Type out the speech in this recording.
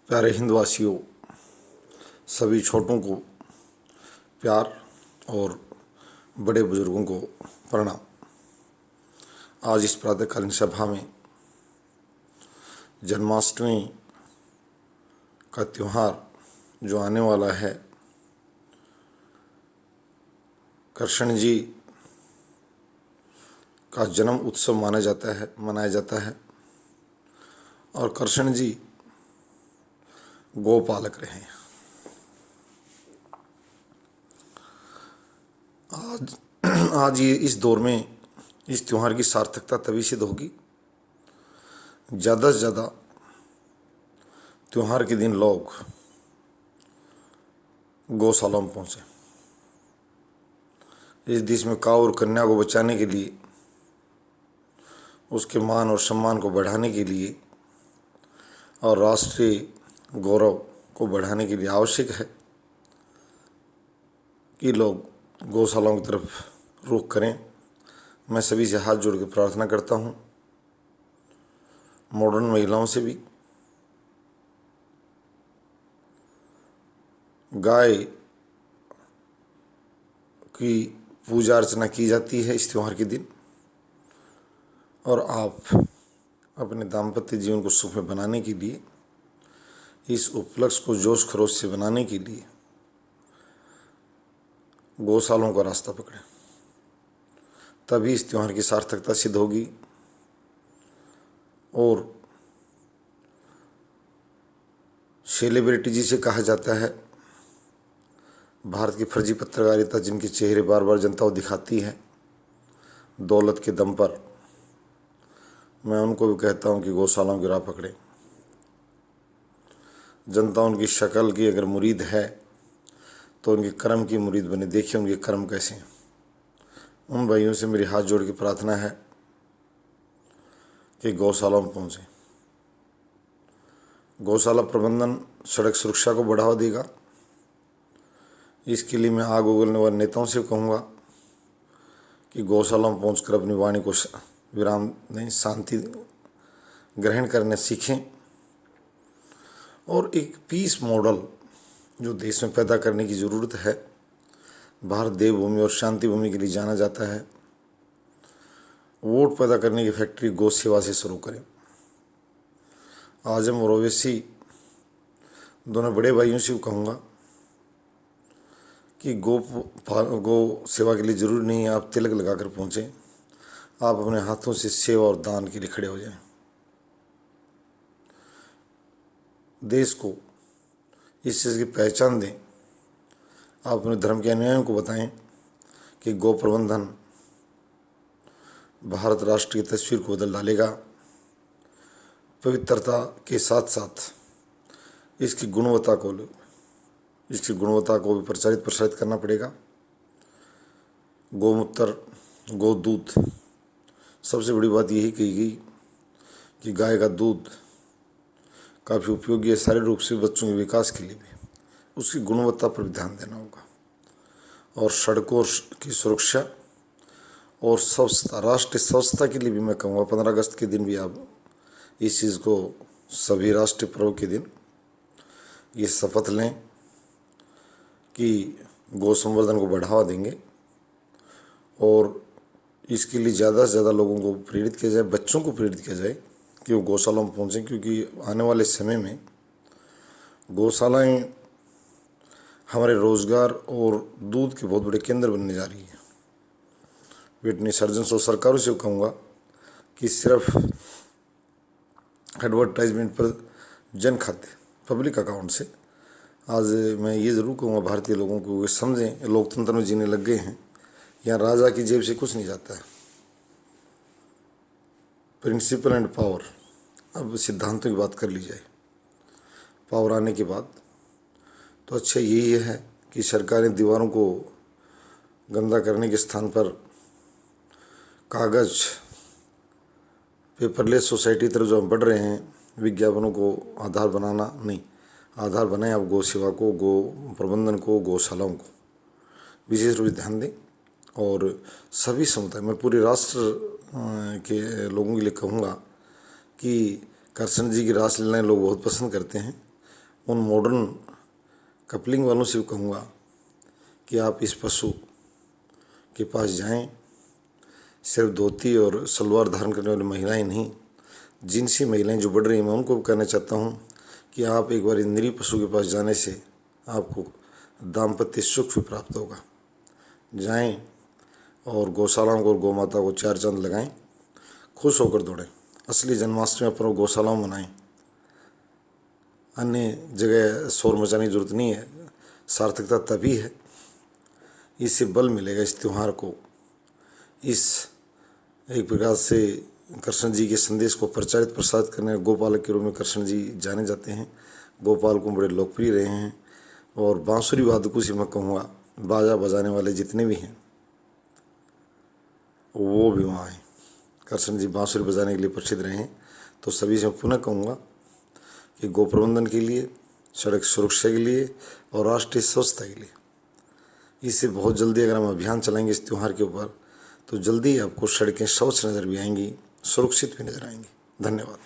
प्यारे हिंदवासियों, सभी छोटों को प्यार और बड़े बुजुर्गों को प्रणाम। आज इस प्रातःकालीन सभा में जन्माष्टमी का त्यौहार जो आने वाला है, कृष्ण जी का जन्म उत्सव मनाया जाता है और कृष्ण जी गोपालक रहे। आज ये इस दौर में इस त्यौहार की सार्थकता तभी सिद्ध होगी ज़्यादा से ज़्यादा त्यौहार के दिन लोग गौशाला में पहुँचे। इस देश में काऊ और कन्या को बचाने के लिए, उसके मान और सम्मान को बढ़ाने के लिए और राष्ट्रीय गौरव को बढ़ाने के लिए आवश्यक है कि लोग गौशालाओं की तरफ रुख करें। मैं सभी से हाथ जोड़ के प्रार्थना करता हूँ, मॉडर्न महिलाओं से भी। गाय की पूजा अर्चना की जाती है इस त्यौहार के दिन, और आप अपने दाम्पत्य जीवन को सुखमय बनाने के लिए, इस उपलक्ष्य को जोश खरोश से बनाने के लिए गौशालाओं का रास्ता पकड़ें। तभी इस त्यौहार की सार्थकता सिद्ध होगी। और सेलिब्रिटी जिसे कहा जाता है, भारत की फर्जी पत्रकारिता जिनके चेहरे बार बार जनता को दिखाती है दौलत के दम पर, मैं उनको भी कहता हूं कि गौशालाओं की राह पकड़ें। जनता उनकी शक्ल की अगर मुरीद है तो उनके कर्म की मुरीद बने। देखिए उनके कर्म कैसे हैं। उन भाइयों से मेरी हाथ जोड़ के प्रार्थना है कि गौशाला में पहुँचें। गौशाला प्रबंधन सड़क सुरक्षा को बढ़ावा देगा। इसके लिए मैं आग उगलने वाले नेताओं से कहूँगा कि गौशाला में पहुँचकर अपनी वाणी को विराम दें, शांति ग्रहण करने सीखें और एक पीस मॉडल जो देश में पैदा करने की ज़रूरत है। भारत देवभूमि और शांति भूमि के लिए जाना जाता है। वोट पैदा करने की फैक्ट्री गौ सेवा से शुरू करें। आजम और ओवैसी दोनों बड़े भाइयों से कहूँगा कि गौ सेवा के लिए ज़रूरी नहीं है आप तिलक लगाकर पहुँचें, आप अपने हाथों से सेवा और दान के लिए खड़े हो जाएं। देश को इस चीज़ की पहचान दें। आप अपने धर्म के अनुयायियों को बताएं कि गौ प्रबंधन भारत राष्ट्र की तस्वीर को बदल डालेगा। पवित्रता के साथ साथ इसकी गुणवत्ता को भी प्रसारित करना पड़ेगा। गौमूत्र, गौ दूध, सबसे बड़ी बात यही कही गई कि गाय का दूध काफ़ी उपयोगी है शारीरिक रूप से, बच्चों के विकास के लिए भी। उसकी गुणवत्ता पर भी ध्यान देना होगा। और सड़कों की सुरक्षा और स्वच्छता, राष्ट्रीय स्वच्छता के लिए भी मैं कहूँगा 15 अगस्त के दिन भी आप इस चीज़ को, सभी राष्ट्रीय पर्व के दिन ये शपथ लें कि गौ संवर्धन को बढ़ावा देंगे और इसके लिए ज़्यादा से ज़्यादा लोगों को प्रेरित किया जाए, बच्चों को प्रेरित किया जाए कि वो गौशाला में पहुँचें। क्योंकि आने वाले समय में गौशालाएं हमारे रोज़गार और दूध के बहुत बड़े केंद्र बनने जा रही है। वेटरनरी सर्जन्स और सरकारों से कहूँगा कि सिर्फ एडवर्टाइजमेंट पर जन खाते, पब्लिक अकाउंट से, आज मैं ये ज़रूर कहूँगा भारतीय लोगों को वे समझें, लोकतंत्र में जीने लग गए हैं। यहाँ राजा की जेब से कुछ नहीं जाता है। प्रिंसिपल एंड पावर, अब सिद्धांतों की बात कर ली जाए। पावर आने के बाद तो अच्छा यही है कि सरकारें दीवारों को गंदा करने के स्थान पर कागज़, पेपरलेस सोसाइटी तरफ जो हम बढ़ रहे हैं, विज्ञापनों को आधार बनाना नहीं, आधार बनाएं आप गौ सेवा को, गौ प्रबंधन को, गौशालाओं को विशेष रूप से ध्यान दें। और सभी समुदाय, मैं पूरे राष्ट्र के लोगों के लिए कहूँगा कि कृष्ण जी की रासलीलाएं लोग बहुत पसंद करते हैं। उन मॉडर्न कपलिंग वालों से कहूँगा कि आप इस पशु के पास जाएं। सिर्फ धोती और सलवार धारण करने वाली महिलाएं नहीं, जिनसी महिलाएं जो बढ़ रही हैं, मैं उनको भी कहना चाहता हूं कि आप एक बार इंद्रिय पशु के पास जाने से आपको दाम्पत्य सुख भी प्राप्त होगा। जाएं और गौशालाओं को और गौ माता को 4 चांद लगाएं, खुश होकर दौड़ें। असली जन्माष्टमी पर्व गौशालाओं मनाएं, अन्य जगह शोर मचाने की जरूरत नहीं है। सार्थकता तभी है, इससे बल मिलेगा इस त्यौहार को। इस एक प्रकार से कृष्ण जी के संदेश को प्रचारित प्रसारित करने गोपालक के रूप में कृष्ण जी जाने जाते हैं। गोपाल को बड़े लोकप्रिय रहे हैं। और बांसुरी वादकों से मैं कहूँगा, बाजा बजाने वाले जितने भी हैं वो भी वहाँ आए। कृष्ण जी बांसुरी बजाने के लिए प्रसिद्ध रहे हैं। तो सभी से मैं पुनः कहूँगा कि गौ प्रबंधन के लिए, सड़क सुरक्षा के लिए और राष्ट्रीय स्वच्छता के लिए, इससे बहुत जल्दी अगर हम अभियान चलाएंगे इस त्यौहार के ऊपर, तो जल्दी आपको सड़कें स्वच्छ नज़र भी आएंगी, सुरक्षित भी नज़र आएंगी। धन्यवाद।